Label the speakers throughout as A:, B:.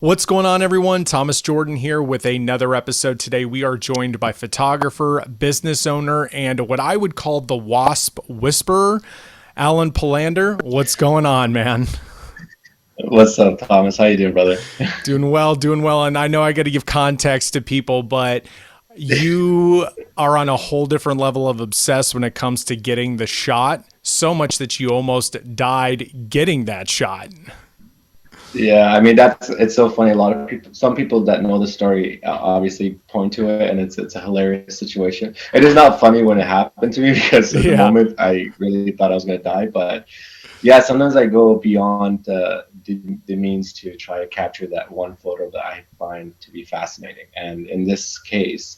A: What's going on, everyone? Thomas Jordan here with another episode. Today, we are joined by photographer, business owner, and what I would call the WASP whisperer, Alen Palander. What's going on, man?
B: What's up, Thomas? How you doing, brother?
A: Doing well, doing well. And I know I got to give context to people, but you are on a whole different level of obsessed when it comes to getting the shot, so much that you almost died getting that shot.
B: Yeah, I mean it's so funny. A lot of people, some people that know the story, obviously point to it, and it's a hilarious situation. It is not funny when it happened to me because at the
A: Yeah.
B: moment I really thought I was gonna die. But yeah, sometimes I go beyond the means to try to capture that one photo that I find to be fascinating. And in this case,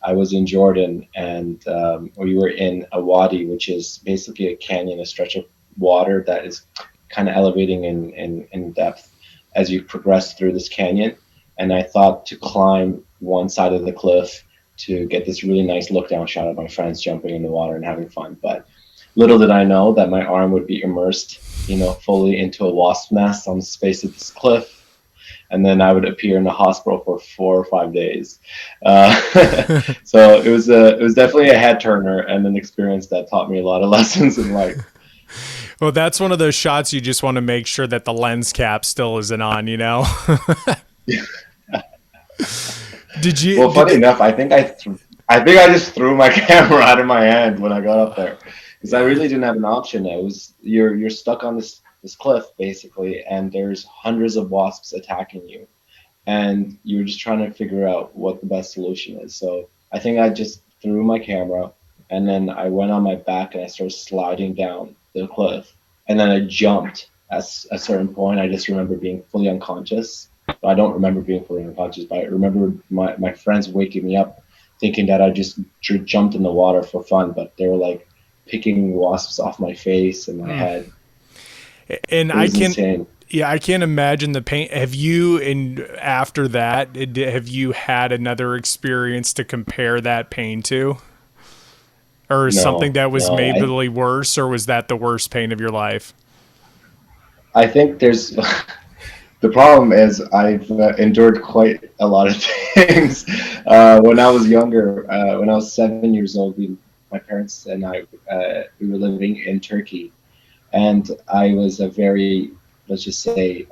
B: I was in Jordan, and we were in a wadi, which is basically a canyon, a stretch of water that is kind of elevating in depth as you progress through this canyon. And I thought to climb one side of the cliff to get this really nice look down shot of my friends jumping in the water and having fun. But little did I know that my arm would be immersed, fully into a wasp nest on the face of this cliff. And then I would appear in the hospital for 4 or 5 days. Uh, so it was definitely a head turner and an experience that taught me a lot of lessons in life.
A: Well, that's one of those shots you just want to make sure that the lens cap still isn't on, you know? Did you?
B: Well, funny enough, I think I just threw my camera out of my hand when I got up there because I really didn't have an option. It was you're stuck on this cliff basically, and there's hundreds of wasps attacking you, and you're just trying to figure out what the best solution is. So I think I just threw my camera, and then I went on my back and I started sliding down the cliff, and then I jumped at a certain point. I just remember being fully unconscious. I don't remember being fully unconscious, but I remember my friends waking me up thinking that I just jumped in the water for fun, but they were like picking wasps off my face and my head.
A: And
B: It
A: I
B: was
A: can,
B: insane.
A: yeah, I can't imagine the pain. Have you, and after that, have you had another experience to compare that pain to? Or something
B: No,
A: that was
B: no.
A: maybe worse, or was that the worst pain of your life?
B: I think there's the problem is I've endured quite a lot of things. When I was younger, when I was 7 years old, my parents and I, we were living in Turkey, and I was a very, let's just say,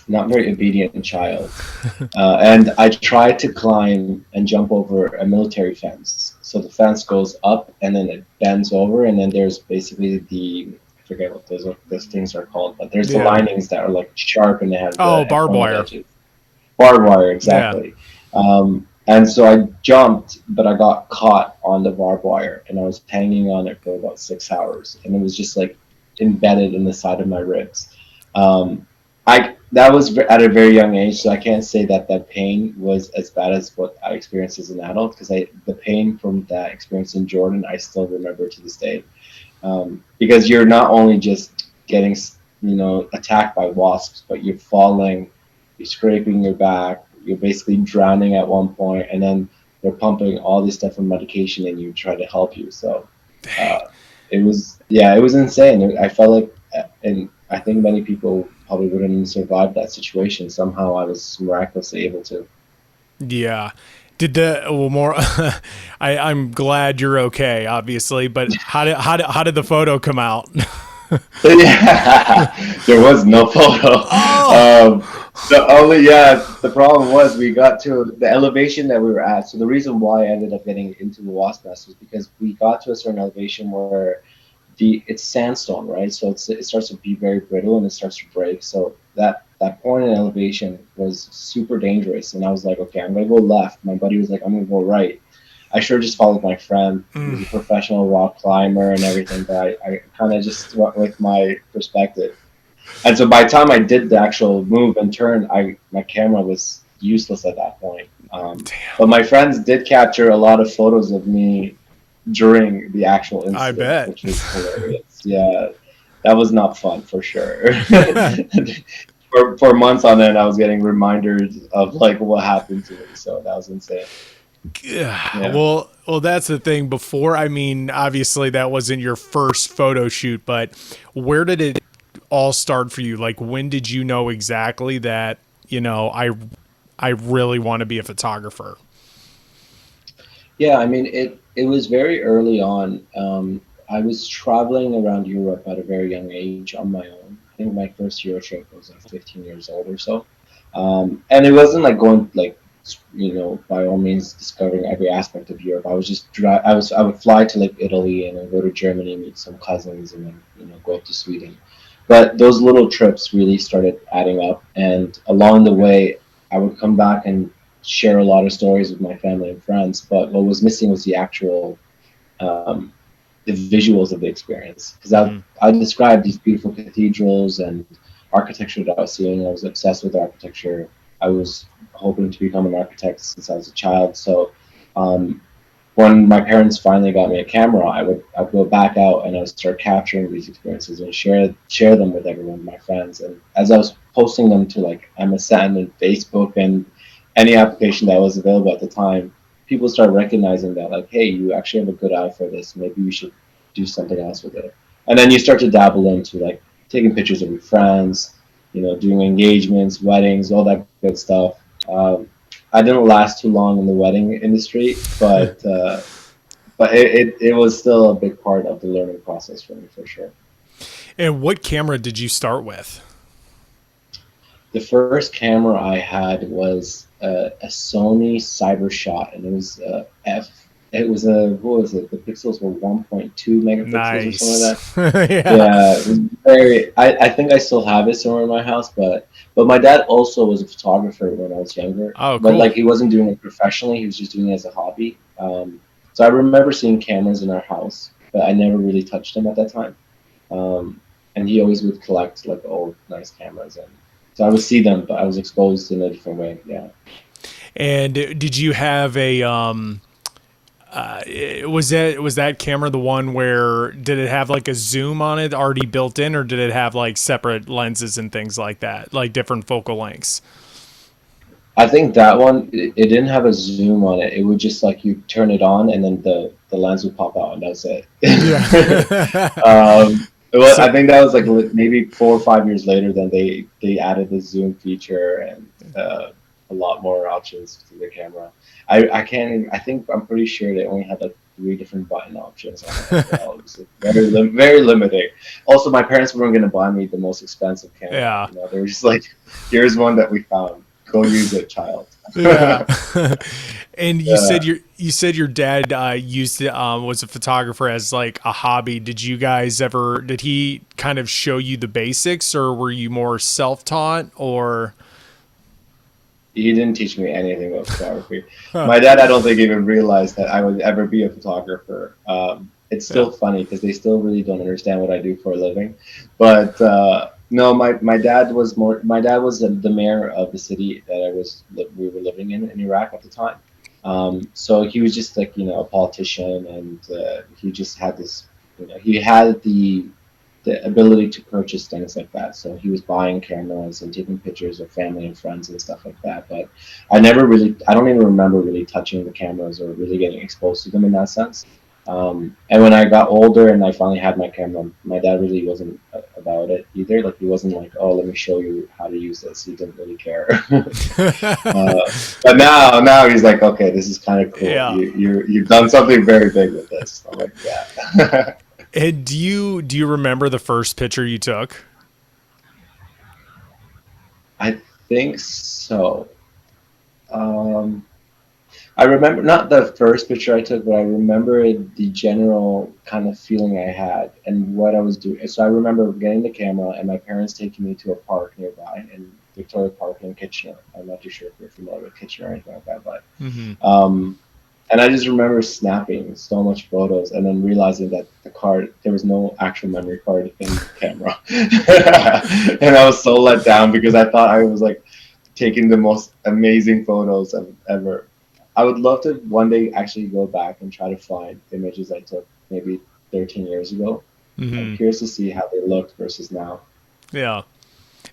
B: not very obedient child. And I tried to climb and jump over a military fence. So the fence goes up and then it bends over, and then there's basically I forget what those things are called, but there's the
A: Yeah.
B: linings that are like sharp and they have
A: Oh,
B: the
A: barbed
B: pointed
A: wire.
B: edges. Barbed wire,
A: Yeah.
B: exactly. And so I jumped, but I got caught on the barbed wire, and I was hanging on it for about 6 hours, and it was just like embedded in the side of my ribs. I that was at a very young age, so I can't say that that pain was as bad as what I experienced as an adult, because I the pain from that experience in Jordan I still remember to this day, because you're not only just getting attacked by wasps, but you're falling, you're scraping your back, you're basically drowning at one point, and then they're pumping all this different medication in you to try to help you. So uh, it was insane. I felt like, and I think many people probably wouldn't even survive that situation. Somehow I was miraculously able to.
A: Yeah. Did the well more? I'm glad you're okay, obviously. But how did the photo come out?
B: Yeah, there was no photo.
A: Oh,
B: The problem was we got to the elevation that we were at. So the reason why I ended up getting into the wasp nest was because we got to a certain elevation where it's sandstone, right? So it starts to be very brittle and it starts to break. So that point in elevation was super dangerous, and I was like, okay, I'm gonna go left. My buddy was like, I'm gonna go right. I sure just followed my friend. He was a professional rock climber and everything, but I kind of just went with my perspective. And so by the time I did the actual move and turn, my camera was useless at that point. But my friends did capture a lot of photos of me during the actual
A: I
B: incident,
A: bet.
B: which was hilarious. Yeah, that was not fun for sure. For months on end, I was getting reminders of like what happened to me. So that was insane.
A: Yeah.
B: Yeah.
A: Well, that's the thing. Before, I mean, obviously that wasn't your first photo shoot, but where did it all start for you? Like, when did you know exactly that I really want to be a photographer?
B: Yeah, I mean, it was very early on. I was traveling around Europe at a very young age on my own. I think my first Euro trip was like 15 years old or so. And it wasn't like going like, by all means discovering every aspect of Europe. I was just I would fly to like Italy and then go to Germany, meet some cousins, and then go up to Sweden. But those little trips really started adding up, and along the way, I would come back and share a lot of stories with my family and friends. But what was missing was um, the visuals of the experience. Because I described these beautiful cathedrals and architecture that I was seeing. I was obsessed with architecture. I was hoping to become an architect since I was a child. So um, when my parents finally got me a camera, I'd go back out and I would start capturing these experiences and share them with everyone, my friends. And as I was posting them to like MSN and Facebook and any application that was available at the time, people start recognizing that like, hey, you actually have a good eye for this. Maybe you should do something else with it. And then you start to dabble into like taking pictures of your friends, doing engagements, weddings, all that good stuff. I didn't last too long in the wedding industry, but it was still a big part of the learning process for me for sure.
A: And what camera did you start with?
B: The first camera I had was a Sony CyberShot, and it was It was what was it? The pixels were 1.2 megapixels or something like that.
A: Yeah.
B: Yeah, it was very. I think I still have it somewhere in my house, but my dad also was a photographer when I was younger.
A: Oh,
B: But
A: cool.
B: like he wasn't doing it professionally; he was just doing it as a hobby. So I remember seeing cameras in our house, but I never really touched them at that time. And he always would collect like old nice cameras, and so I would see them, but I was exposed in a different way. Yeah.
A: And did you have a was that camera the one where did it have like a zoom on it already built in, or did it have like separate lenses and things like that, like different focal lengths?
B: I think that one it didn't have a zoom on it. It would just like you turn it on and then the lens would pop out and that's it.
A: Yeah.
B: Well,
A: So
B: I think that was like maybe 4 or 5 years later. Then they added the zoom feature and a lot more options to the camera. I can't. I think I'm pretty sure they only had like 3 different button options on it as well. It was very limiting. Also, my parents weren't going to buy me the most expensive camera.
A: yeah.
B: They were just like, "Here's one that we found. Go use it, child."
A: Yeah. And
B: Yeah.
A: you said your dad used it, was a photographer as like a hobby. Did he kind of show you the basics, or were you more self-taught, or?
B: He didn't teach me anything about photography.
A: Huh.
B: My dad, I don't think even realized that I would ever be a photographer. It's
A: Yeah.
B: still funny because they still really don't understand what I do for a living. But no, my dad was more. My dad was the mayor of the city that we were living in Iraq at the time. So he was just like a politician, and he just had this. He had the ability to purchase things like that. So he was buying cameras and taking pictures of family and friends and stuff like that. But I don't even remember really touching the cameras or really getting exposed to them in that sense. And when I got older and I finally had my camera, my dad really wasn't about it either. Like he wasn't like, oh, let me show you how to use this. He didn't really care. But now he's like, okay, this is kind of cool.
A: Yeah.
B: You've done something very big with this. I'm like, yeah.
A: And do you remember the first picture you took?
B: I think so. Um, I remember not the first picture I took, but I remember the general kind of feeling I had and what I was doing. So I remember getting the camera and my parents taking me to a park nearby in Victoria Park in Kitchener. I'm not too sure if you're familiar with Kitchener or anything like that, but
A: Mm-hmm.
B: and I just remember snapping so much photos and then realizing that there was no actual memory card in the camera. And I was so let down because I thought I was like taking the most amazing photos ever. I would love to one day actually go back and try to find images I took maybe 13 years ago. I'm
A: Mm-hmm.
B: curious to see how they looked versus now.
A: Yeah.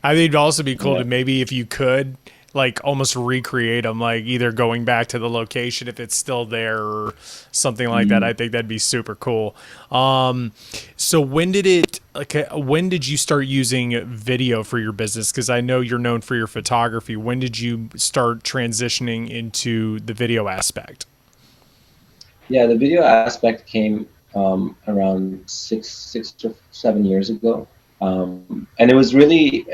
A: I think it'd also be cool
B: Yeah.
A: to maybe if you could like almost recreate them, like either going back to the location if it's still there or something like that. I think that'd be super cool. So when did you start using video for your business? Because I know you're known for your photography. When did you start transitioning into the video aspect?
B: Yeah, the video aspect came around 6 or 7 years ago, and it was really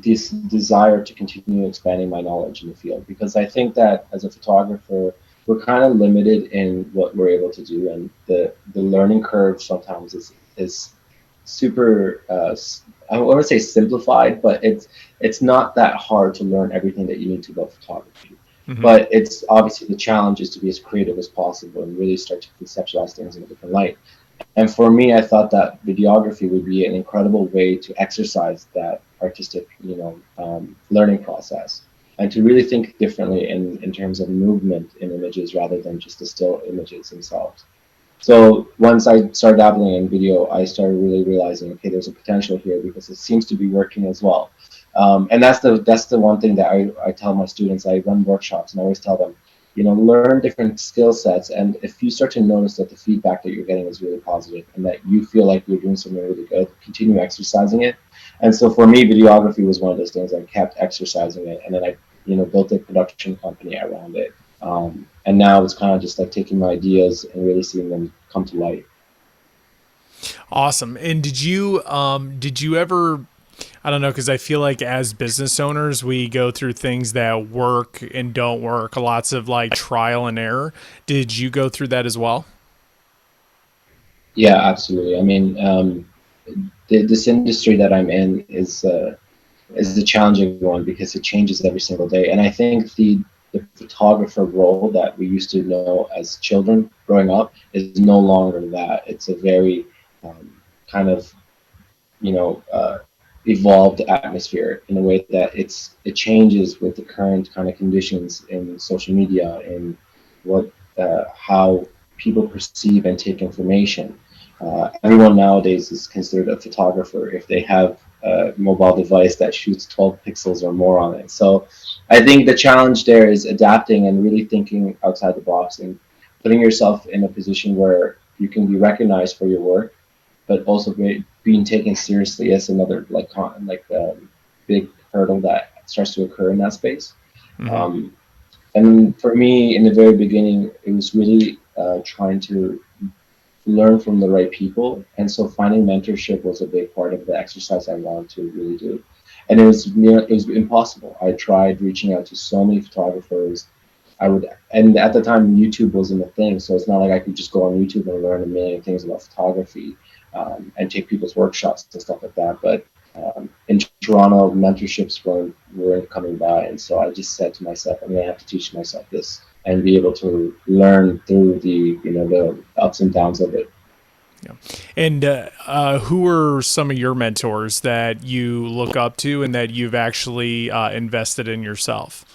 B: this desire to continue expanding my knowledge in the field, because I think that as a photographer, we're kind of limited in what we're able to do, and the learning curve sometimes is super. I wouldn't say simplified, but it's not that hard to learn everything that you need to about photography.
A: Mm-hmm.
B: But it's obviously the challenge is to be as creative as possible and really start to conceptualize things in a different light. And for me, I thought that videography would be an incredible way to exercise that artistic, learning process, and to really think differently in terms of movement in images rather than just the still images themselves. So once I started dabbling in video, I started really realizing, okay, there's a potential here because it seems to be working as well. And that's the one thing that I tell my students. I run workshops and I always tell them, learn different skill sets. And if you start to notice that the feedback that you're getting is really positive and that you feel like you're doing something really good, continue exercising it. And so for me, videography was one of those things. I kept exercising it, and then I, built a production company around it. And now it's kind of just like taking my ideas and really seeing them come to light.
A: Awesome. And did you ever, I don't know, because I feel like as business owners, we go through things that work and don't work, lots of like trial and error. Did you go through that as well?
B: Yeah, absolutely. I mean, this industry that I'm in is a challenging one because it changes every single day. And I think the photographer role that we used to know as children growing up is no longer that. It's a very kind of you know uh, evolved atmosphere in a way that it changes with the current kind of conditions in social media and what how people perceive and take information. Everyone nowadays is considered a photographer if they have a mobile device that shoots 12 pixels or more on it. So I think the challenge there is adapting and really thinking outside the box and putting yourself in a position where you can be recognized for your work, but also being taken seriously as another big hurdle that starts to occur in that space.
A: Mm-hmm.
B: Um, and for me, in the very beginning, it was really trying to learn from the right people, and so finding mentorship was a big part of the exercise I wanted to really do. And it was impossible. I tried reaching out to so many photographers. And at the time, YouTube wasn't a thing, so it's not like I could just go on YouTube and learn a million things about photography, and take people's workshops and stuff like that. But in Toronto, mentorships weren't coming by, and so I just said to myself, I'm gonna have to teach myself this and be able to learn through the ups and downs of it.
A: Yeah. And who are some of your mentors that you look up to and that you've actually invested in yourself?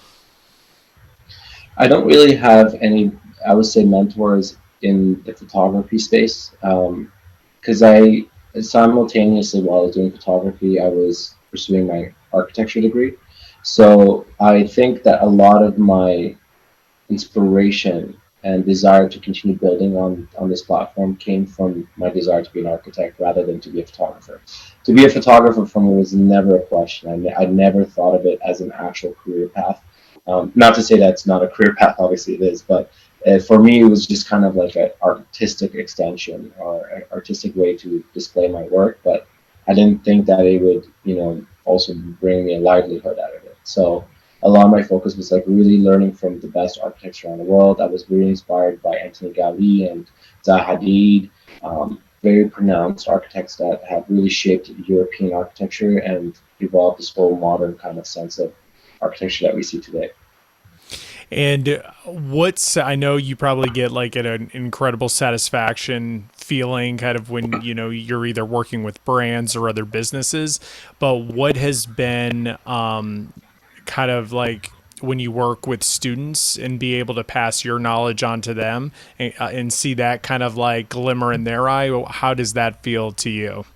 B: I don't really have any, I would say, mentors in the photography space, because I simultaneously, while I was doing photography, I was pursuing my architecture degree. So I think that a lot of my inspiration and desire to continue building on this platform came from my desire to be an architect rather than to be a photographer. To be a photographer for me was never a question. I never thought of it as an actual career path. Not to say that's not a career path, obviously it is, but for me it was just kind of like an artistic extension or an artistic way to display my work. But I didn't think that it would, also bring me a livelihood out of it. So a lot of my focus was like really learning from the best architects around the world. I was really inspired by Anthony Gaudi and Zaha Hadid, very pronounced architects that have really shaped European architecture and evolved this whole modern kind of sense of architecture that we see today.
A: And I know you probably get like an incredible satisfaction feeling kind of when, you're either working with brands or other businesses, but what has been kind of like when you work with students and be able to pass your knowledge on to them and see that kind of like glimmer in their eye? How does that feel to you?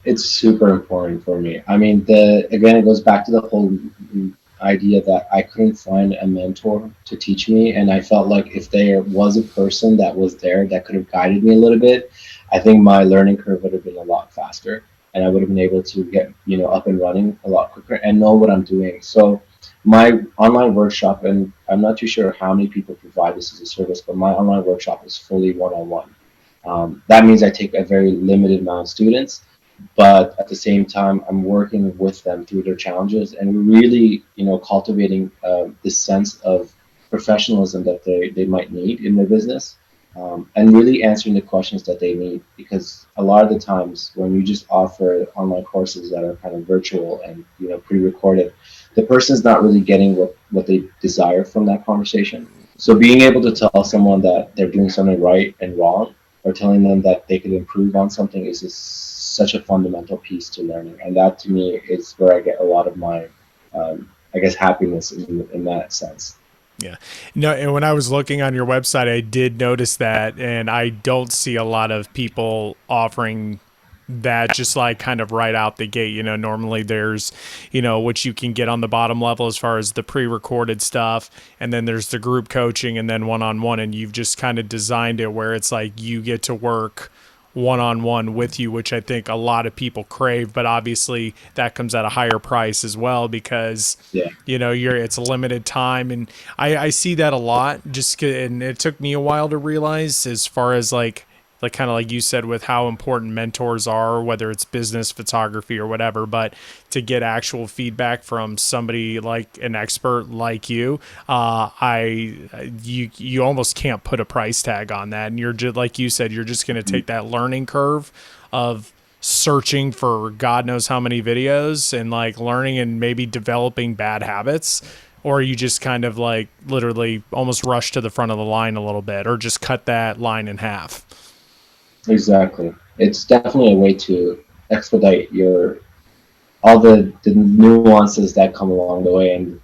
B: It's super important for me. I mean, the again, it goes back to the whole idea that I couldn't find a mentor to teach me, and I felt like if there was a person that was there that could have guided me a little bit, I think my learning curve would have been a lot faster, and I would have been able to get up and running a lot quicker and know what I'm doing. So my online workshop, and I'm not too sure how many people provide this as a service, but my online workshop is fully one-on-one. That means I take a very limited amount of students, but at the same time, I'm working with them through their challenges, and we're really, cultivating this sense of professionalism that they might need in their business, and really answering the questions that they need. Because a lot of the times, when you just offer online courses that are kind of virtual and pre-recorded, the person's not really getting what they desire from that conversation. So being able to tell someone that they're doing something right and wrong, or telling them that they could improve on something, is just such a fundamental piece to learning. And that to me is where I get a lot of my, I guess, happiness in that sense.
A: Yeah. No, and when I was looking on your website, I did notice that, and I don't see a lot of people offering that just like kind of right out the gate. Normally there's, what you can get on the bottom level as far as the pre-recorded stuff, and then there's the group coaching and then one-on-one, and you've just kind of designed it where it's like you get to work one-on-one with you, which I think a lot of people crave, but obviously that comes at a higher price as well because
B: Yeah.
A: it's a limited time. And I see that a lot and it took me a while to realize, as far as like kind of like you said, with how important mentors are, whether it's business, photography, or whatever. But to get actual feedback from somebody like an expert like you, you almost can't put a price tag on that. And you're just, like you said, you're just going to take that learning curve of searching for God knows how many videos and like learning and maybe developing bad habits, or you just kind of like literally almost rush to the front of the line a little bit, or just cut that line in half.
B: Exactly. It's definitely a way to expedite your all the nuances that come along the way. And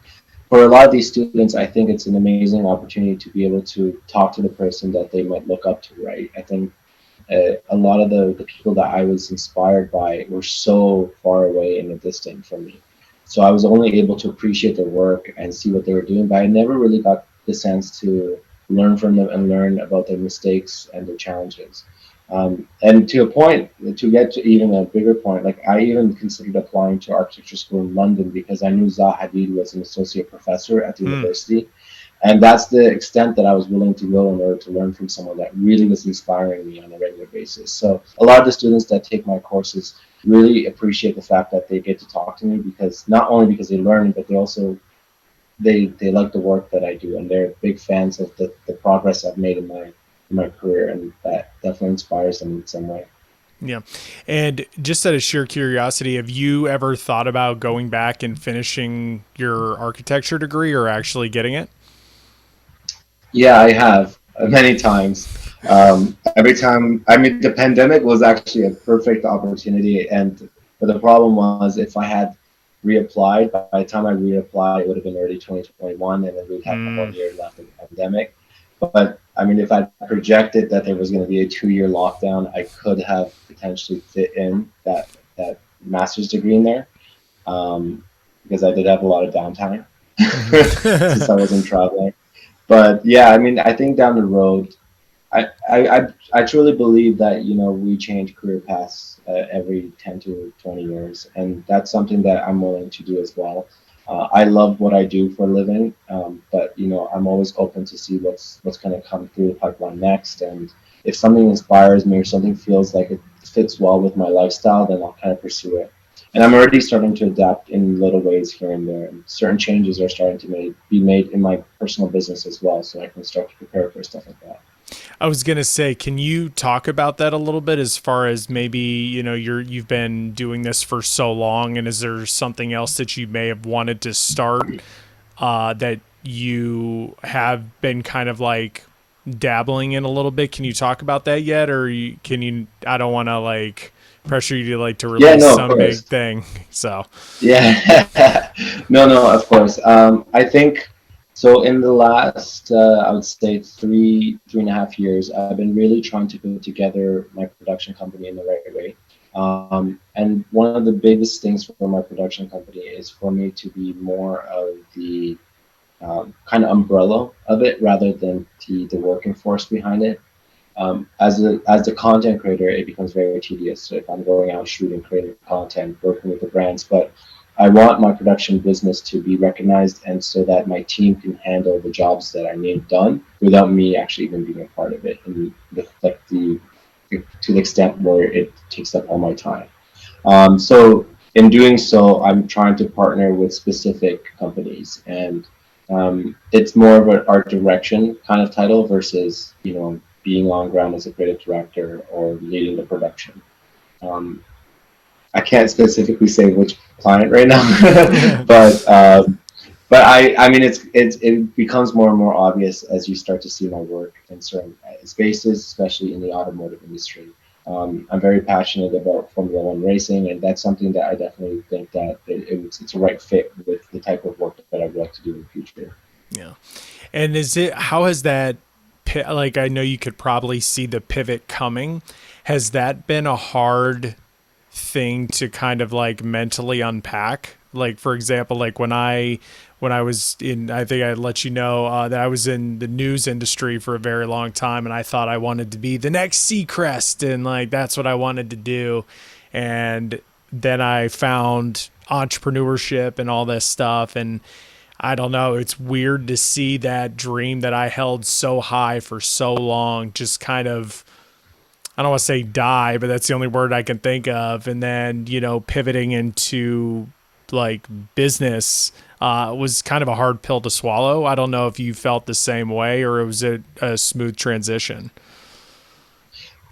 B: for a lot of these students, I think it's an amazing opportunity to be able to talk to the person that they might look up to, right? I think a lot of the people that I was inspired by were so far away and distant from me. So I was only able to appreciate their work and see what they were doing, but I never really got the sense to learn from them and learn about their mistakes and their challenges. And to a point, to get to even a bigger point, like I even considered applying to architecture school in London because I knew Zaha Hadid was an associate professor at the university. And that's the extent that I was willing to go in order to learn from someone that really was inspiring me on a regular basis. So a lot of the students that take my courses really appreciate the fact that they get to talk to me, because not only because they learn, but they also they like the work that I do, and they're big fans of the progress I've made in my career, and that definitely inspires them in some way.
A: Yeah. And just out of sheer curiosity, have you ever thought about going back and finishing your architecture degree or actually getting it?
B: Yeah, I have many times. Every time, I mean, the pandemic was actually a perfect opportunity, and but the problem was if I had reapplied, by the time I reapplied, it would have been early 2021, and then we'd have 1 year left of the pandemic. But I mean, if I projected that there was going to be a 2 year lockdown, I could have potentially fit in that master's degree in there, because I did have a lot of downtime since I wasn't traveling. But yeah, I mean, I think down the road, I truly believe that we change career paths every 10 to 20 years, and that's something that I'm willing to do as well. I love what I do for a living, but I'm always open to see what's going to come through the pipeline next, and if something inspires me or something feels like it fits well with my lifestyle, then I'll kind of pursue it. And I'm already starting to adapt in little ways here and there. And certain changes are starting to be made in my personal business as well, so I can start to prepare for stuff like that.
A: I was gonna say, can you talk about that a little bit, as far as maybe you've been doing this for so long, and is there something else that you may have wanted to start that you have been kind of like dabbling in a little bit? Can you talk about that yet, or can you? I don't want to like pressure you to
B: Yeah,
A: release
B: no, of
A: some big
B: course.
A: thing. So
B: Yeah, no, of course. I think so. In the last, I would say 3.5 years, I've been really trying to put together my production company in the right way. And one of the biggest things for my production company is for me to be more of the kind of umbrella of it rather than the working force behind it. As the content creator, it becomes very tedious if I'm going out shooting, creating content, working with the brands. But I want my production business to be recognized, and so that my team can handle the jobs that I need done without me actually even being a part of it, and to the extent where it takes up all my time. So in doing so, I'm trying to partner with specific companies, and it's more of an art direction kind of title versus being on ground as a creative director or leading the production. Um, I can't specifically say which client right now, but I mean it becomes more and more obvious as you start to see my work in certain spaces, especially in the automotive industry. I'm very passionate about Formula One racing, and that's something that I definitely think that it's a right fit with the type of work that I'd like to do in the future.
A: Yeah. And how has that, like, I know you could probably see the pivot coming. Has that been a hard thing to kind of like mentally unpack? Like, for example, like when I was in, I think I let you know that I was in the news industry for a very long time, and I thought I wanted to be the next Seacrest, and like that's what I wanted to do. And then I found entrepreneurship and all this stuff, and I don't know, it's weird to see that dream that I held so high for so long just kind of, I don't want to say die, but that's the only word I can think of. And then, pivoting into like business was kind of a hard pill to swallow. I don't know if you felt the same way, or was it a smooth transition?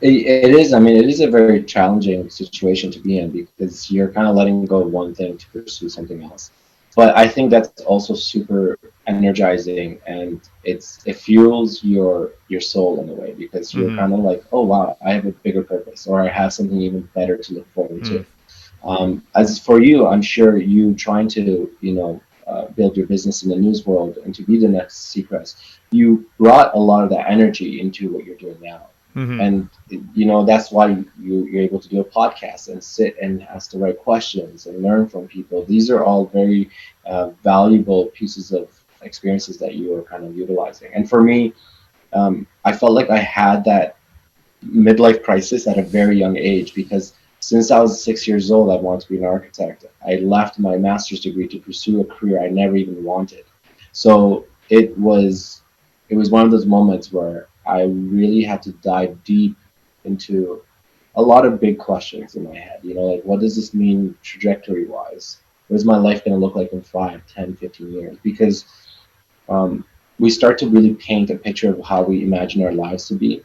B: It is. I mean, it is a very challenging situation to be in because you're kind of letting go of one thing to pursue something else. But I think that's also super energizing, and it fuels your soul in a way because you're
A: Mm-hmm.
B: kind of like, oh wow, I have a bigger purpose, or I have something even better to look forward to. As for you, I'm sure you trying to build your business in the news world and to be the next Seacrest, you brought a lot of that energy into what you're doing now,
A: Mm-hmm.
B: and that's why you're able to do a podcast and sit and ask the right questions and learn from people. These are all very valuable pieces of experiences that you are kind of utilizing. And for me, I felt like I had that midlife crisis at a very young age because since I was 6 years old, I wanted to be an architect. I left my master's degree to pursue a career I never even wanted. So it was one of those moments where I really had to dive deep into a lot of big questions in my head. Like what does this mean trajectory wise? What is my life going to look like in 5, 10, 15 years? Because um, we start to really paint a picture of how we imagine our lives to be,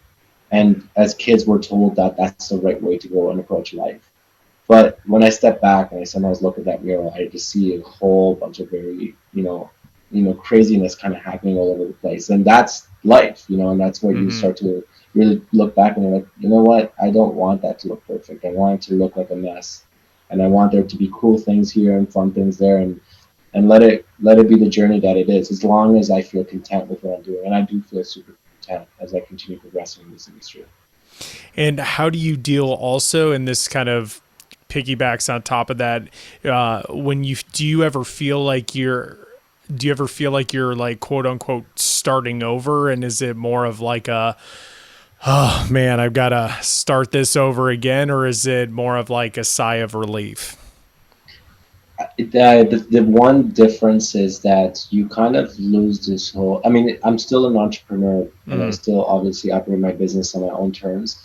B: and as kids, we're told that that's the right way to go and approach life. But when I step back and I sometimes look at that mirror, I just see a whole bunch of very, craziness kind of happening all over the place. And that's life, and that's where you
A: Mm-hmm.
B: start to really look back and you're like, you know what? I don't want that to look perfect. I want it to look like a mess. And I want there to be cool things here and fun things there, and let it be the journey that it is, as long as I feel content with what I'm doing. And I do feel super content as I continue progressing in this industry.
A: And how do you deal also, and this kind of piggybacks on top of that, when you do you ever feel like you're like quote unquote starting over, and is it more of like a, oh man, I've got to start this over again, or is it more of like a sigh of relief?
B: The one difference is that you kind of lose this whole. I mean, I'm still an entrepreneur and I
A: Mm,
B: still obviously operate my business on my own terms.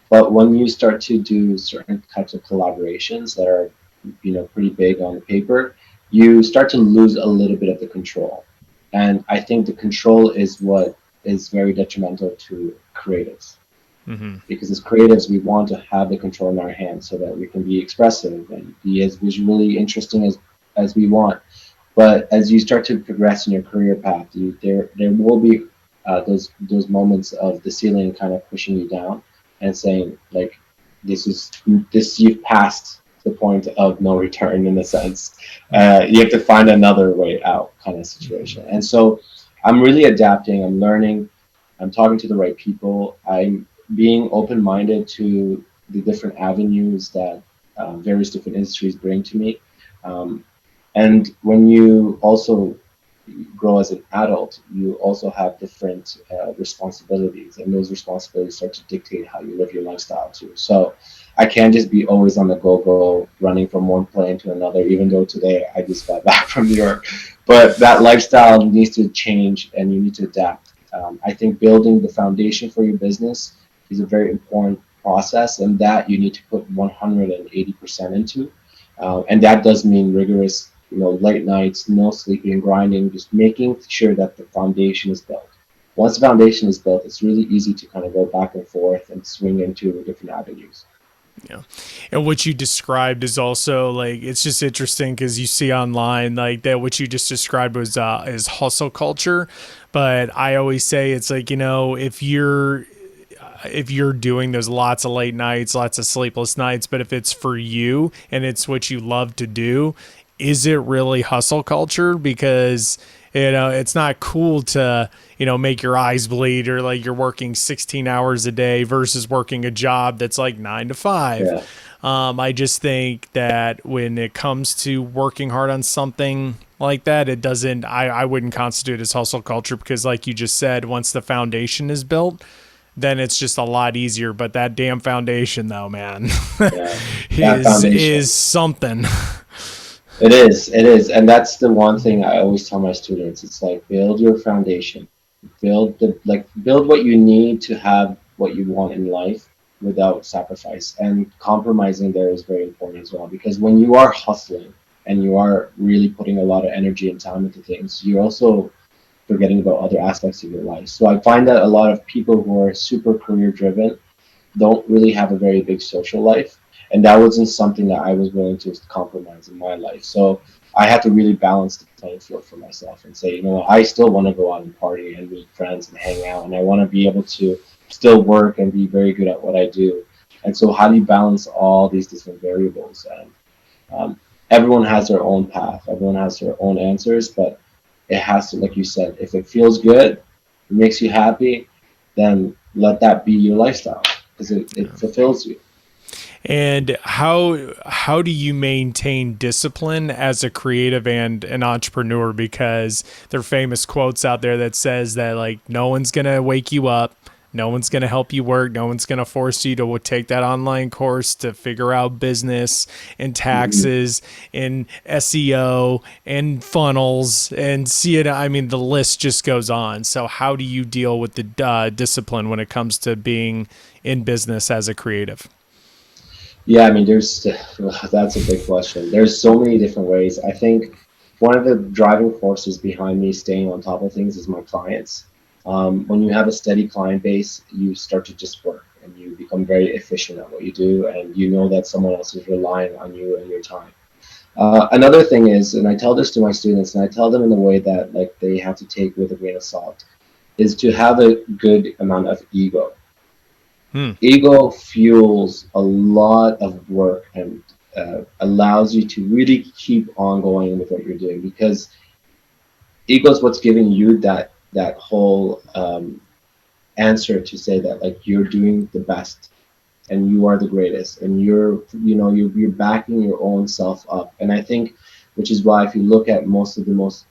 B: But when you start to do certain types of collaborations that are, pretty big on the paper, you start to lose a little bit of the control. And I think the control is what is very detrimental to creatives,
A: mm-hmm.
B: because as creatives we want to have the control in our hands so that we can be expressive and be as visually interesting as we want. But as you start to progress in your career path, there will be those moments of the ceiling kind of pushing you down and saying like, this you've passed the point of no return in a sense. You have to find another way out kind of situation. And so I'm really adapting. I'm learning. I'm talking to the right people. I'm being open-minded to the different avenues that various different industries bring to me. Um, and when you also grow as an adult, you also have different responsibilities, and those responsibilities start to dictate how you live your lifestyle too. So I can't just be always on the go, running from one plane to another, even though today I just got back from New York. But that lifestyle needs to change and you need to adapt. I think building the foundation for your business is a very important process, and that you need to put 180% into. And that does mean rigorous, late nights, no sleeping, grinding, just making sure that the foundation is built. Once the foundation is built, it's really easy to kind of go back and forth and swing into different avenues.
A: Yeah. And what you described is also like, it's just interesting because you see online like that what you just described was is hustle culture. But I always say it's like, if you're doing those lots of late nights, lots of sleepless nights, but if it's for you and it's what you love to do, is it really hustle culture? Because it's not cool to make your eyes bleed or like you're working 16 hours a day versus working a job that's like 9 to 5.
B: Yeah.
A: I just think that when it comes to working hard on something like that, it doesn't, I wouldn't constitute as hustle culture because, like you just said, once the foundation is built, then it's just a lot easier. But that damn foundation, though, man,
B: Yeah. That
A: is
B: foundation.
A: something.
B: It is, and that's the one thing I always tell my students. It's like build your foundation, build what you need to have what you want in life without sacrifice. And compromising there is very important as well, because when you are hustling and you are really putting a lot of energy and time into things, you're also forgetting about other aspects of your life. So I find that a lot of people who are super career driven don't really have a very big social life. And that wasn't something that I was willing to compromise in my life. So I had to really balance the playing field for myself and say, I still want to go out and party and meet friends and hang out. And I want to be able to still work and be very good at what I do. And so, how do you balance all these different variables? And everyone has their own path, everyone has their own answers, but it has to, like you said, if it feels good, it makes you happy, then let that be your lifestyle because it fulfills you.
A: And how do you maintain discipline as a creative and an entrepreneur? Because there are famous quotes out there that says that like no one's gonna wake you up, no one's gonna help you work, no one's gonna force you to take that online course to figure out business and
B: Mhm.
A: taxes and SEO and funnels and see it. I mean, the list just goes on. So how do you deal with the discipline when it comes to being in business as a creative?
B: Yeah, I mean, there's that's a big question. There's so many different ways. I think one of the driving forces behind me staying on top of things is my clients. When you have a steady client base, you start to just work and you become very efficient at what you do, and you know that someone else is relying on you and your time. Another thing is, and I tell this to my students, and I tell them in a way that like they have to take with a grain of salt, is to have a good amount of ego.
A: Hmm.
B: Ego fuels a lot of work and allows you to really keep on going with what you're doing, because ego is what's giving you that whole answer to say that like you're doing the best and you are the greatest, and you're backing your own self up. And I think, which is why if you look at most of the most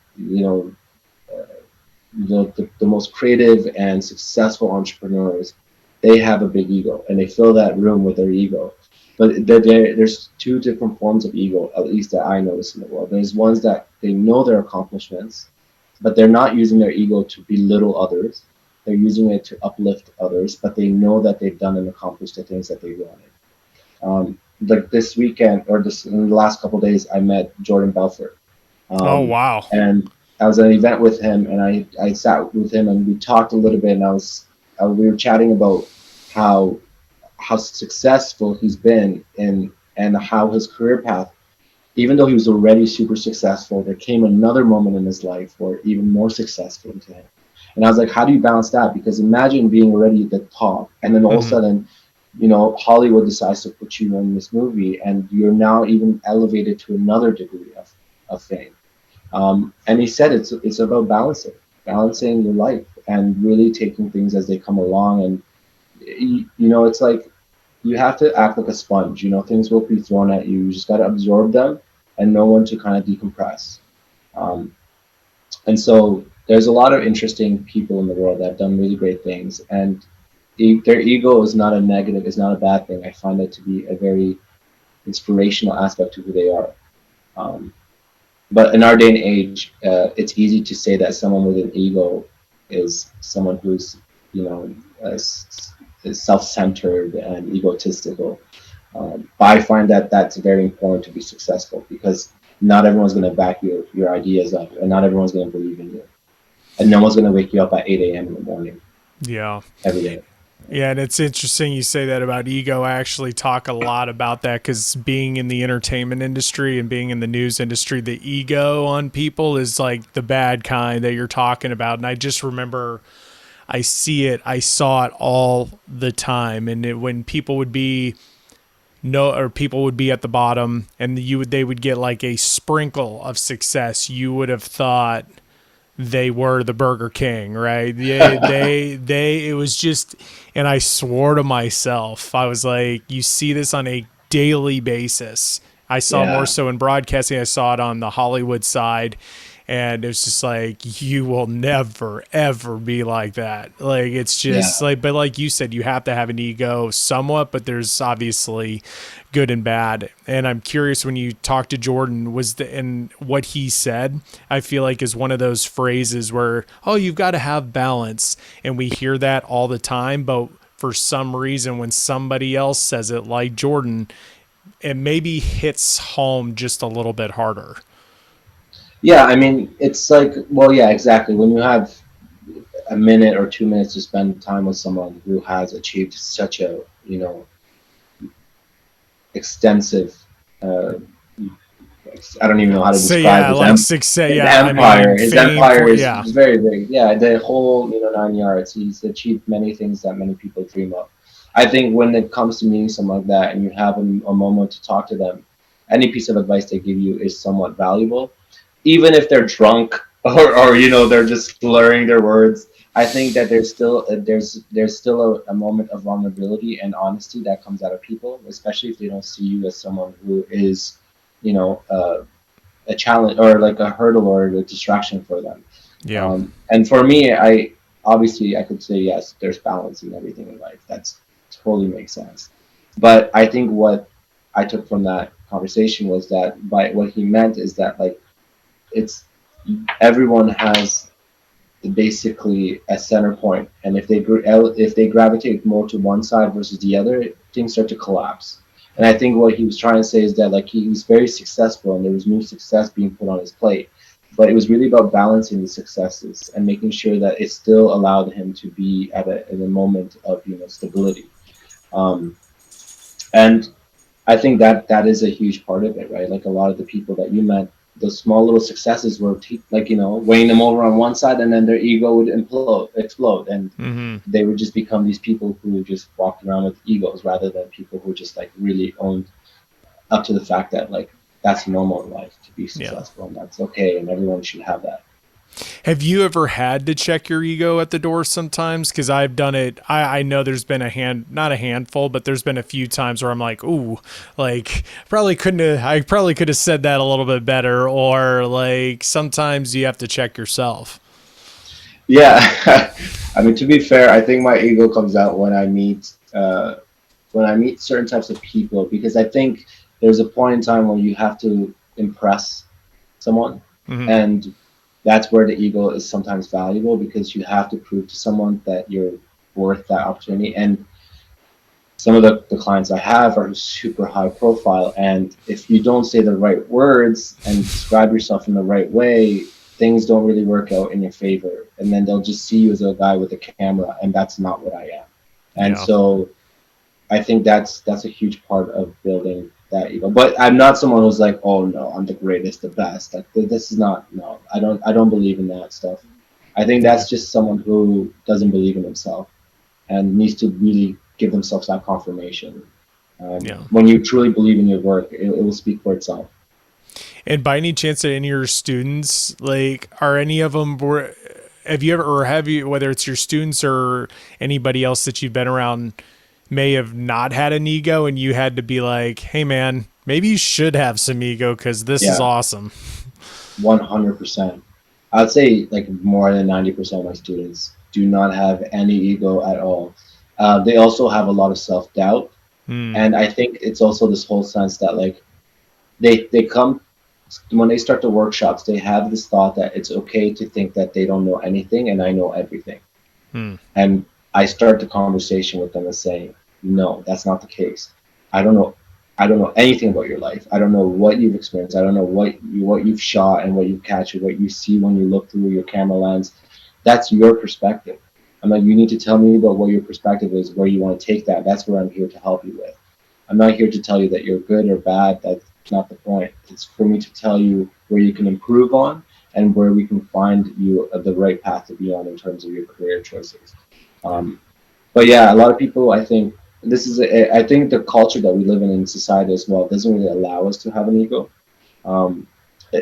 B: the most creative and successful entrepreneurs, they have a big ego and they fill that room with their ego. But there's two different forms of ego, at least that I notice in the world. There's ones that they know their accomplishments, but they're not using their ego to belittle others. They're using it to uplift others, but they know that they've done and accomplished the things that they wanted. Like this weekend or this in the last couple of days, I met Jordan Belfort,
A: Oh
B: um,
A: wow.
B: and I was at an event with him, and I sat with him, and we talked a little bit, and we were chatting about how successful he's been in and how his career path, even though he was already super successful, there came another moment in his life where even more successful to him. And I was like, how do you balance that? Because imagine being already at the top, and then all of a
A: Mm-hmm.
B: sudden, Hollywood decides to put you in this movie, and you're now even elevated to another degree of fame. And he said it's about balancing your life and really taking things as they come along. And it's like you have to act like a sponge. You know, things will be thrown at you. You just got to absorb them and know when to kind of decompress. Um, and so there's a lot of interesting people in the world that have done really great things, and their ego is not a negative, is not a bad thing. I find it to be a very inspirational aspect to who they are. Um, but in our day and age, it's easy to say that someone with an ego is someone who's, you know, is self-centered and egotistical. But I find that that's very important to be successful, because not everyone's going to back your ideas up, and not everyone's going to believe in you, and no one's going to wake you up at 8 a.m. in the morning
A: Yeah.
B: every day.
A: Yeah, and it's interesting you say that about ego. I actually talk a lot about that because being in the entertainment industry and being in the news industry, the ego on people is like the bad kind that you're talking about. And I just remember I saw it all the time. And when people would be people would be at the bottom and they would get like a sprinkle of success, you would have thought they were the Burger King, right? It was just, and I swore to myself, I was like, you see this on a daily basis. I saw more
B: Yeah,
A: so in broadcasting. I saw it on the Hollywood side, and it's just like, you will never ever be like that. Like, it's just
B: yeah,
A: like, but like you said, you have to have an ego somewhat, but there's obviously good and bad. And I'm curious, when you talked to Jordan, and what he said, I feel like is one of those phrases where, oh, you've got to have balance. And we hear that all the time, but for some reason, when somebody else says it, like Jordan, it maybe hits home just a little bit harder.
B: yeah. I mean, it's like, well, yeah, exactly. When you have a minute or 2 minutes to spend time with someone who has achieved such a, you know, extensive, uh, I don't even know how to
A: So
B: describe
A: yeah, like success.
B: his
A: Yeah, I
B: empire.
A: mean,
B: His
A: fame.
B: empire is
A: Yeah,
B: very big. Yeah, the whole, you know, 9 yards. He's achieved many things that many people dream of. I think when it comes to meeting someone like that, and you have a moment to talk to them, any piece of advice they give you is somewhat valuable, even if they're drunk or you know, they're just slurring their words. I think that there's still a moment of vulnerability and honesty that comes out of people, especially if they don't see you as someone who is, you know, a challenge or like a hurdle or a distraction for them.
A: yeah,
B: And for me, I obviously I could say yes, there's balance in everything in life. That's totally makes sense. But I think what I took from that conversation was that by what he meant is that, like, it's everyone has basically a center point, and if they gravitate more to one side versus the other, things start to collapse. And I think what he was trying to say is that, like, he was very successful and there was new success being put on his plate, but it was really about balancing the successes and making sure that it still allowed him to be in a moment of, you know, stability. um, and I think that that is a huge part of it, right? Like, a lot of the people that you met, those small little successes were like, you know, weighing them over on one side, and then their ego would explode, and
A: mm-hmm.
B: they would just become these people who just walked around with egos, rather than people who just like really owned up to the fact that, like, that's normal in life to be
A: Yeah.
B: successful, and that's okay, and everyone should have that.
A: Have you ever had to check your ego at the door sometimes? Because I've done it. I know there's been not a handful, but there's been a few times where I'm like, ooh, like I probably could have said that a little bit better. Or like sometimes you have to check yourself.
B: Yeah. I mean, to be fair, I think my ego comes out when I meet certain types of people, because I think there's a point in time where you have to impress someone,
A: Mm-hmm.
B: and that's where the ego is sometimes valuable, because you have to prove to someone that you're worth that opportunity. And some of the clients I have are super high profile, and if you don't say the right words and describe yourself in the right way, things don't really work out in your favor, and then they'll just see you as a guy with a camera, and that's not what I am. And
A: Yeah.
B: so I think that's a huge part of building that ego. But I'm not someone who's like, oh no, I'm the greatest, the best. Like, this is not, no. I don't believe in that stuff. I think
A: Yeah.
B: that's just someone who doesn't believe in himself and needs to really give themselves that confirmation.
A: Yeah.
B: When you truly believe in your work, it will speak for itself.
A: And by any chance, that any of your students, like, are any of them, have you ever, or have you, whether it's your students or anybody else that you've been around, may have not had an ego and you had to be like, hey man, maybe you should have some ego because this is
B: Yeah,
A: awesome.
B: 100%. I'd say like more than 90% of my students do not have any ego at all. They also have a lot of self-doubt.
A: Hmm.
B: And I think it's also this whole sense that like they come when they start the workshops, they have this thought that it's okay to think that they don't know anything and I know everything.
A: Hmm.
B: And I start the conversation with them and saying, no, that's not the case. I don't know. I don't know anything about your life. I don't know what you've experienced. I don't know what you've shot and what you catch or what you see when you look through your camera lens. That's your perspective. I'm like, you need to tell me about what your perspective is, where you want to take that. That's what I'm here to help you with. I'm not here to tell you that you're good or bad. That's not the point. It's for me to tell you where you can improve on and where we can find you the right path to be on in terms of your career choices. Um, but yeah, a lot of people, I think I think the culture that we live in society as well doesn't really allow us to have an ego. Um,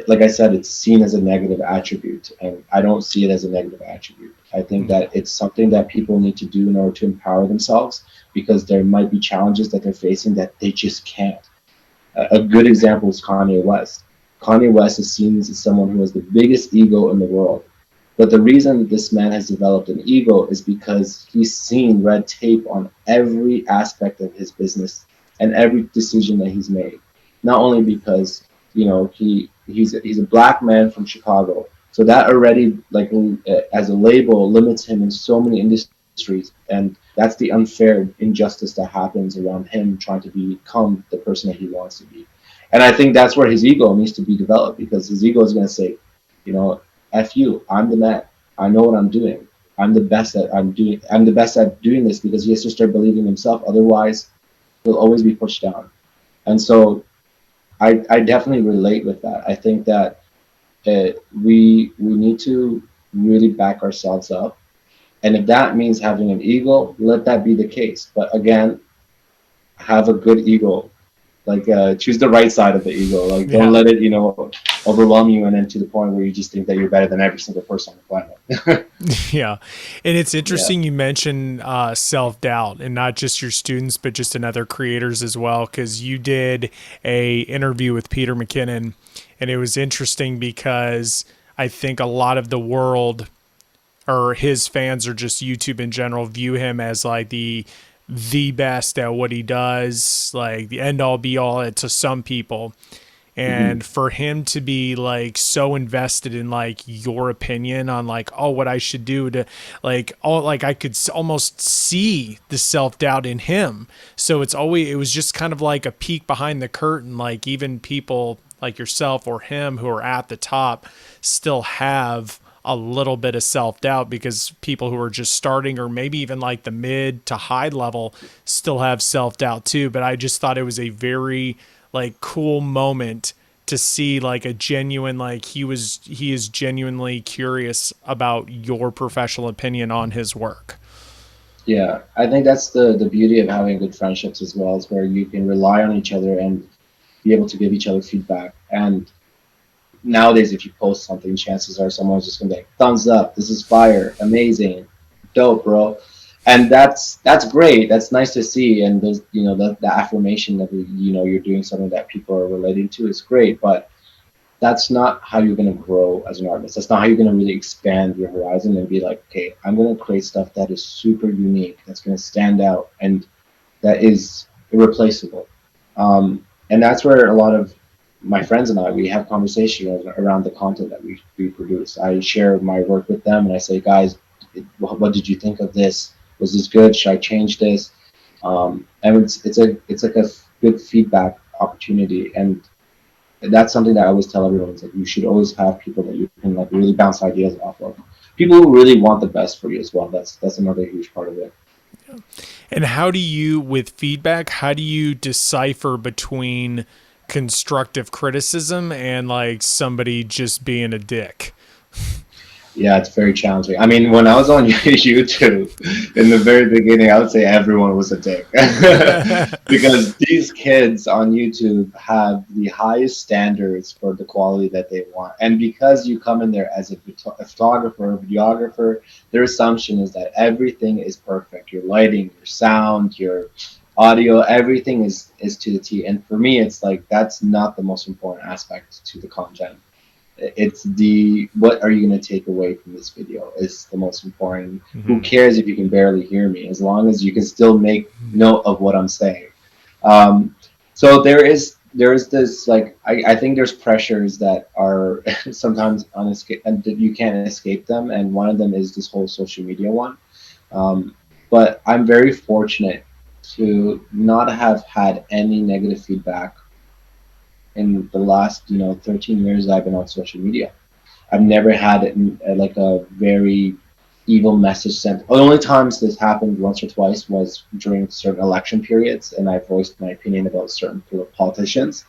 B: like I said, it's seen as a negative attribute, and I don't see it as a negative attribute. I think that it's something that people need to do in order to empower themselves because there might be challenges that they're facing that they just can't. A good example is Kanye West. Kanye West is seen as someone who has the biggest ego in the world. But the reason this man has developed an ego is because he's seen red tape on every aspect of his business and every decision that he's made. Not only because he's a black man from Chicago, so that already as a label limits him in so many industries, and that's the unfair injustice that happens around him trying to become the person that he wants to be. And I think that's where his ego needs to be developed because his ego is going to say, you know, F you, I'm the man. I know what I'm doing. I'm the best at doing this because he has to start believing in himself. Otherwise, he'll always be pushed down. And so I definitely relate with that. I think that we need to really back ourselves up. And if that means having an ego, let that be the case. But again, have a good ego. Like choose the right side of the ego. Like don't
A: Yeah.
B: let it, overwhelm you and then to the point where you just think that you're better than every single person on the planet.
A: Yeah. And it's
B: Yeah.
A: interesting you mentioned self-doubt and not just your students, but just in other creators as well. Cause you did a interview with Peter McKinnon and it was interesting because I think a lot of the world or his fans or just YouTube in general view him as like the best at what he does, like the end all be all to some people.
B: Mhm.
A: And for him to be like so invested in like your opinion on like, oh, what I should do to like, oh, like I could almost see the self-doubt in him. So it was just kind of like a peek behind the curtain. Like even people like yourself or him who are at the top still have a little bit of self-doubt because people who are just starting or maybe even like the mid to high level still have self-doubt too. But I just thought it was a very like cool moment to see like a genuine like he is genuinely curious about your professional opinion on his work.
B: Yeah, I think that's the beauty of having good friendships as well, is where you can rely on each other and be able to give each other feedback. And nowadays, if you post something, chances are someone's just gonna be like, "Thumbs up! This is fire! Amazing! Dope, bro!" And that's great. That's nice to see. And those, the affirmation that you're doing something that people are relating to is great. But that's not how you're going to grow as an artist. That's not how you're going to really expand your horizon and be like, okay, I'm going to create stuff that is super unique, that's going to stand out, and that is irreplaceable. And that's where a lot of my friends and I, we have conversations around the content that we produce. I share my work with them and I say, guys, what did you think of this? Was this good? Should I change this? And it's like a good feedback opportunity. And that's something that I always tell everyone. It's like you should always have people that you can like really bounce ideas off of. People who really want the best for you as well. That's another huge part of it.
A: And how do you with feedback, how do you decipher between constructive criticism and like somebody just being a dick?
B: Yeah, it's very challenging. I mean, when I was on YouTube in the very beginning, I would say everyone was a dick because these kids on YouTube have the highest standards for the quality that they want. And because you come in there as a photographer, a videographer, their assumption is that everything is perfect. Your lighting, your sound, your audio, everything is to the T. And for me, it's like that's not the most important aspect to the content. It's the what are you going to take away from this video is the most important. Who cares if you can barely hear me, as long as you can still make note of what I'm saying. um, so there is this, like, I think there's pressures that are sometimes unescape and that you can't escape them, and one of them is this whole social media one. Um, but I'm very fortunate to not have had any negative feedback in the last 13 years I've been on social media. I've never had it like a very evil message sent. The only times this happened once or twice was during certain election periods, and I voiced my opinion about certain politicians,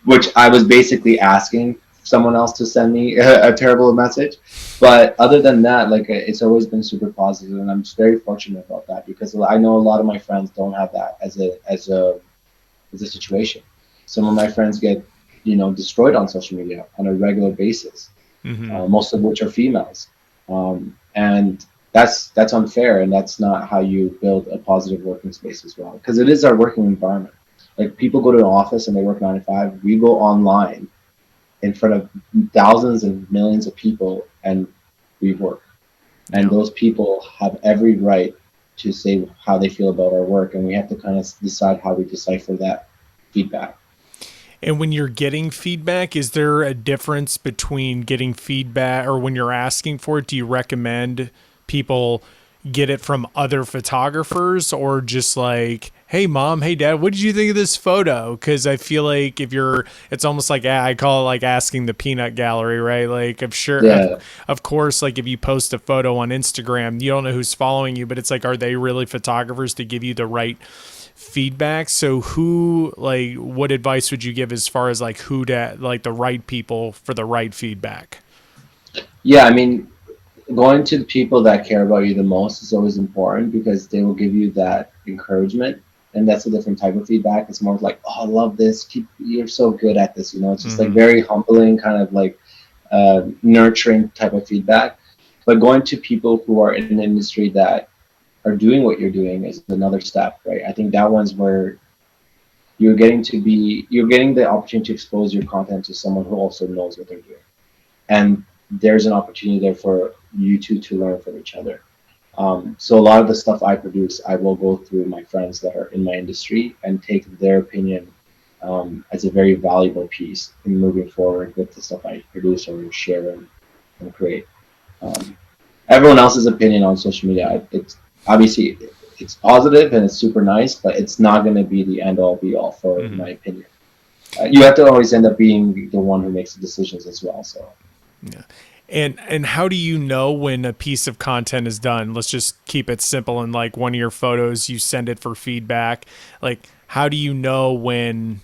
B: which I was basically asking someone else to send me a terrible message. But other than that, like, it's always been super positive, and I'm just very fortunate about that because I know a lot of my friends don't have that as a situation. Some of my friends get destroyed on social media on a regular basis, most of which are females, and that's unfair, and that's not how you build a positive working space as well. Because it is our working environment. Like, people go to an office and they work 9 to 5. We go online in front of thousands and millions of people, and we work. And those people have every right to say how they feel about our work, and we have to kind of decide how we decipher that feedback.
A: And when you're getting feedback, is there a difference between getting feedback or when you're asking for it? Do you recommend people get it from other photographers, or just like, hey mom, hey dad, what did you think of this photo? Because I feel like it's almost like, I call it like asking the peanut gallery, right? Like, I'm sure,
B: Yeah.
A: of course, like if you post a photo on Instagram, you don't know who's following you, but it's like, are they really photographers to give you the right feedback? So what advice would you give as far as like who to, like, the right people for the right feedback?
B: Yeah, I mean, going to the people that care about you the most is always important because they will give you that encouragement. And that's a different type of feedback. It's more like, oh, I love this. You're so good at this. It's just like very humbling, kind of like nurturing type of feedback. But going to people who are in an industry that are doing what you're doing is another step, right? I think that one's where you're getting the opportunity to expose your content to someone who also knows what they're doing, and there's an opportunity there for you two to learn from each other. So a lot of the stuff I produce, I will go through my friends that are in my industry and take their opinion as a very valuable piece in moving forward with the stuff I produce or share and create. Um, Everyone else's opinion on social media, it's obviously it's positive and it's super nice, but it's not going to be the end all be all for my opinion. You have to always end up being the one who makes the decisions as well. So
A: Yeah. And how do you know when a piece of content is done? Let's just keep it simple. And like one of your photos, you send it for feedback. Like, how do you know when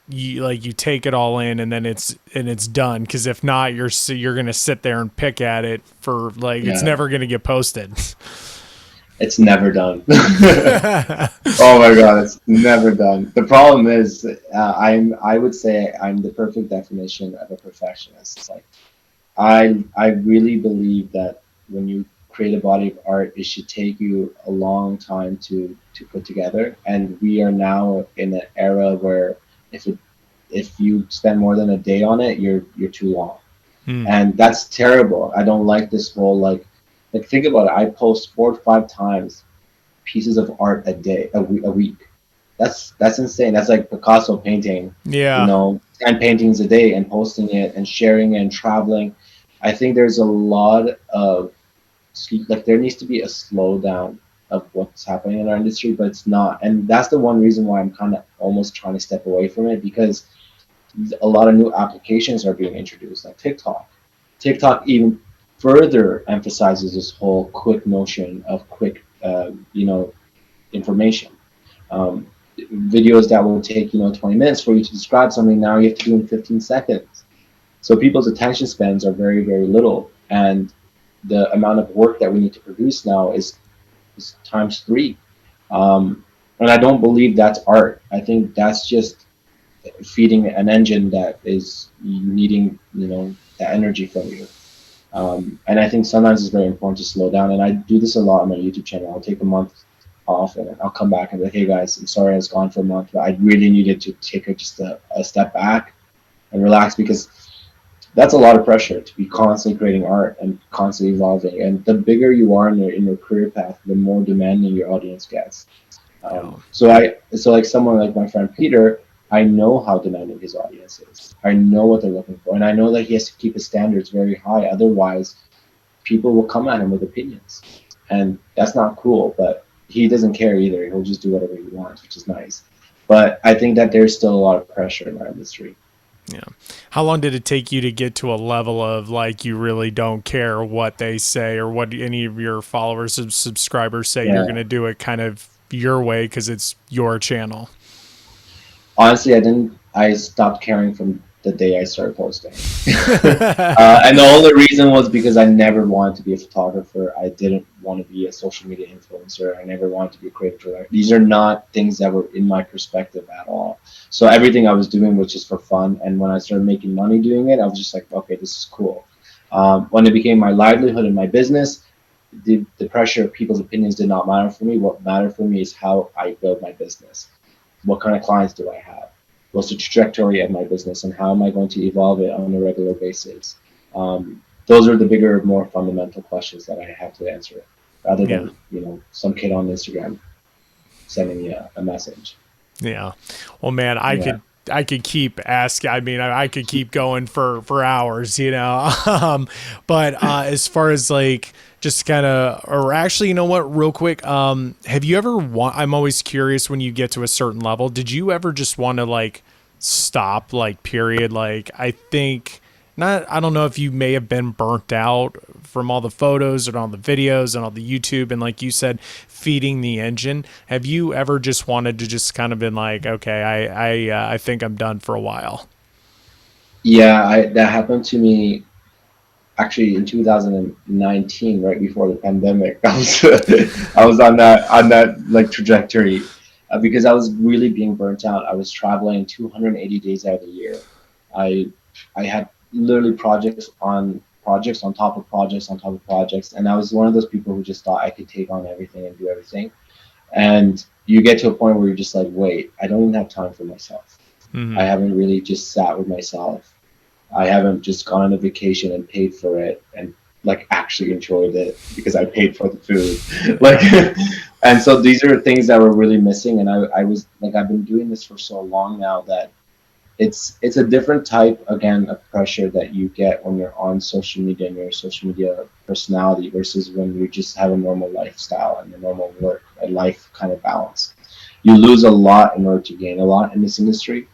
A: you take it all in and then it's done? Because if not, you're gonna sit there and pick at it for like, it's
B: yeah,
A: never gonna get posted.
B: it's never done. Oh my god, it's never done. The problem is, I would say I'm the perfect definition of a perfectionist. Like, I really believe that when you create a body of art, it should take you a long time to put together. And we are now in an era where if you spend more than a day on it, you're too long, and that's terrible. I don't like this whole like think about it. I post 4 to 5 times pieces of art a day, a week. That's insane. That's like Picasso painting,
A: Yeah.
B: 10 paintings a day and posting it and sharing it and traveling. I think there's a lot of like there needs to be a slowdown of what's happening in our industry, but it's not. And that's the one reason why I'm kind of almost trying to step away from it, because a lot of new applications are being introduced, like TikTok. TikTok even further emphasizes this whole quick notion of quick, information. Um, Videos that will take 20 minutes for you to describe something, now you have to do in 15 seconds. So people's attention spans are very, very little, and the amount of work that we need to produce now is times three. And I don't believe that's art. I think that's just feeding an engine that is needing, that energy from you. And I think sometimes it's very important to slow down. And I do this a lot on my YouTube channel. I'll take a month off and I'll come back and be like, hey guys, I'm sorry I was gone for a month, but I really needed to take just a step back and relax, because that's a lot of pressure to be constantly creating art and constantly evolving. And the bigger you are in your career path, the more demanding your audience gets. So like someone like my friend Peter, I know how demanding his audience is. I know what they're looking for, and I know that he has to keep his standards very high. Otherwise, people will come at him with opinions, and that's not cool. But he doesn't care either. He'll just do whatever he wants, which is nice. But I think that there's still a lot of pressure in our industry.
A: Yeah. How long did it take you to get to a level of like you really don't care what they say or what any of your followers and subscribers say? You're going to do it kind of your way because it's your channel?
B: Honestly, I stopped caring from the day I started posting. And the only reason was because I never wanted to be a photographer. I didn't want to be a social media influencer. I never wanted to be a creative director. These are not things that were in my perspective at all. So everything I was doing was just for fun. And when I started making money doing it, I was just like, okay, this is cool. When it became my livelihood and my business, the pressure of people's opinions did not matter for me. What mattered for me is how I build my business. What kind of clients do I have? What's the trajectory of my business, and how am I going to evolve it on a regular basis? Those are the bigger, more fundamental questions that I have to answer, rather than some kid on Instagram sending me a message.
A: Yeah. Well, man, I could keep asking. I mean, I could keep going for hours, but as far as like just kind of, or actually, you know what, real quick, have you ever I'm always curious when you get to a certain level, did you ever just want to like stop, like period? Like, I think not, I don't know if you may have been burnt out from all the photos and all the videos and all the YouTube. And like you said, feeding the engine. Have you ever just wanted to just kind of been like, okay, I think I'm done for a while?
B: Yeah, that happened to me actually in 2019, right before the pandemic. I was on that like trajectory, because I was really being burnt out. I was traveling 280 days out of the year. I had literally projects on top of projects on top of projects, and I was one of those people who just thought I could take on everything and do everything. And you get to a point where you're just like, wait, I don't even have time for myself.
A: Mm-hmm.
B: I haven't really just sat with myself. I haven't just gone on a vacation and paid for it and like actually enjoyed it because I paid for the food. Like, and so these are things that were really missing. And I was like, I've been doing this for so long now that it's a different type, again, of pressure that you get when you're on social media and you're a social media personality versus when you just have a normal lifestyle and a normal work and life kind of balance. You lose a lot in order to gain a lot in this industry.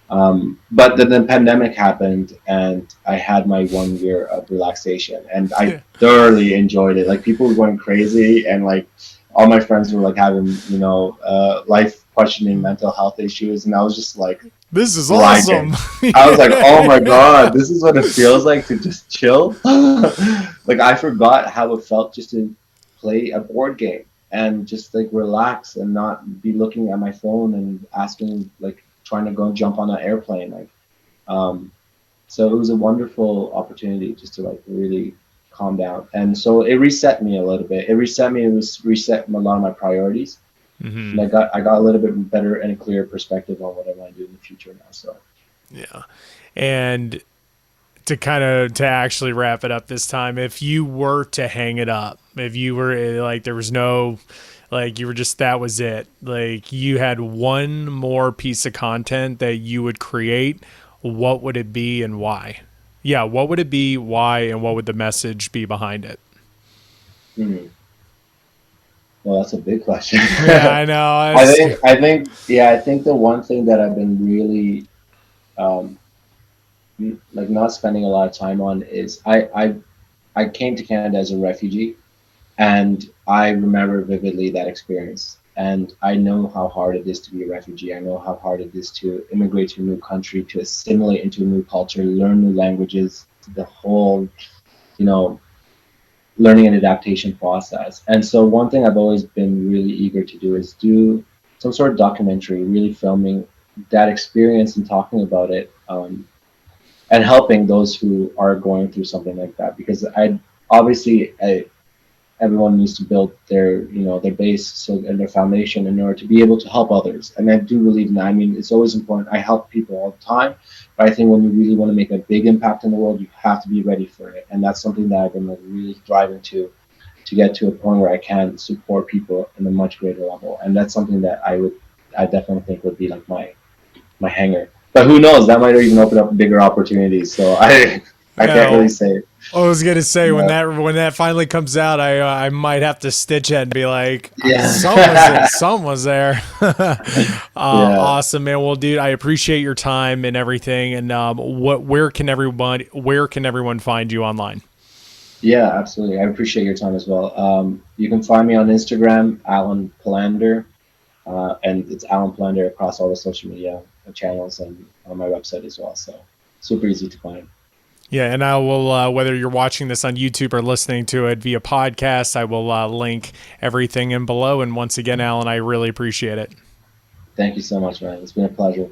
B: But then the pandemic happened and I had my 1 year of relaxation and I thoroughly enjoyed it. Like, people were going crazy and like all my friends were like having, life questioning mental health issues. And I was just like,
A: this is awesome.
B: I was like, oh my God, this is what it feels like to just chill. Like, I forgot how it felt just to play a board game and just like relax and not be looking at my phone and asking, like, trying to go and jump on an airplane. Like, so it was a wonderful opportunity just to like really calm down. And so it reset me a little bit. It reset a lot of my priorities.
A: Mm-hmm.
B: And I got a little bit better and a clearer perspective on what I want to do in the future now. So
A: yeah. And to actually wrap it up this time, if you were to hang it up, if you were like, there was no, like, you were just, that was it. Like, you had one more piece of content that you would create, what would it be and why? Yeah. What would it be? Why? And what would the message be behind it?
B: Well, that's a big question.
A: Yeah, I know.
B: I think the one thing that I've been really, like, not spending a lot of time on is I came to Canada as a refugee, and I remember vividly that experience. And I know how hard it is to be a refugee. I know how hard it is to immigrate to a new country, to assimilate into a new culture, learn new languages, the whole, you know, learning and adaptation process. And so one thing I've always been really eager to do is do some sort of documentary, really filming that experience and talking about it, and helping those who are going through something like that. Because everyone needs to build their, their base, so, and their foundation in order to be able to help others. And I do believe in that. I mean, it's always important. I help people all the time, but I think when you really want to make a big impact in the world, you have to be ready for it. And that's something that I've been like really driving to get to a point where I can support people in a much greater level. And that's something that I definitely think would be like my hanger. But who knows? That might even open up bigger opportunities. So I can't really say.
A: I was gonna say,
B: Yeah.
A: when that finally comes out, I might have to stitch it and be like,
B: Yeah.
A: some was there. Awesome, man. Well, dude, I appreciate your time and everything. And where can everyone find you online?
B: Yeah, absolutely. I appreciate your time as well. You can find me on Instagram, Alen Palander, and it's Alen Palander across all the social media channels and on my website as well. So super easy to find.
A: Yeah, and I will, whether you're watching this on YouTube or listening to it via podcast, I will link everything in below. And once again, Alen, I really appreciate it.
B: Thank you so much, man. It's been a pleasure.